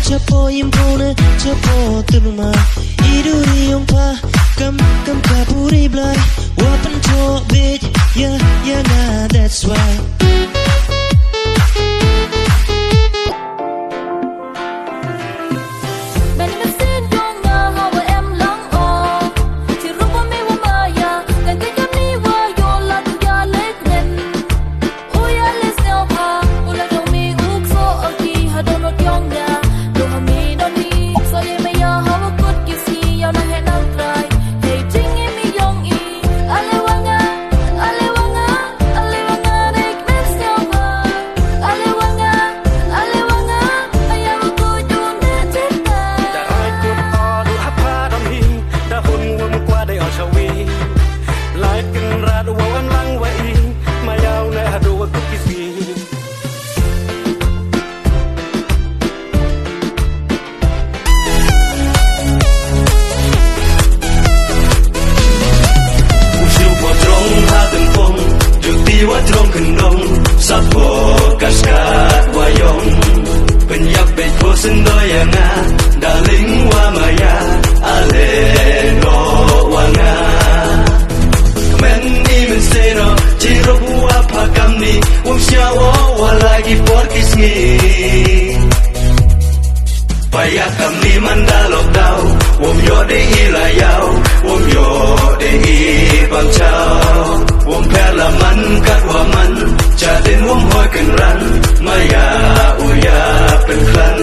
Chapo impone, chapo terma. Iduri yung pa, kam kapuri blay. Wapen to bit, yeah, nah, that's why. Paya kami mandalok daw, wom yo de ilayau, wom yo de i bang chao, wom pela man kat waman, jadin wom hoi kan ran, maya uya pen klan.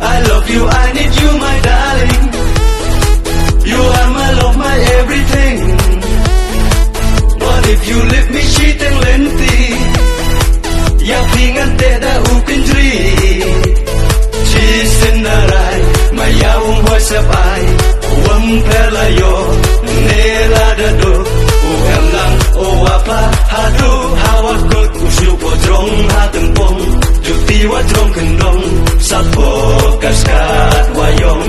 I love you, I need you, my darling. You are my love, my everything. But if you leave me cheat and lengthy, ya pingan teda upindri. Sinarai, mayawong hoy sabay, uwam pelayo, nela dado, uwam lang o apa, hadu hawakot, usyupo drong hatempong, jukti wa drong kendong, sapo kaskat wayong.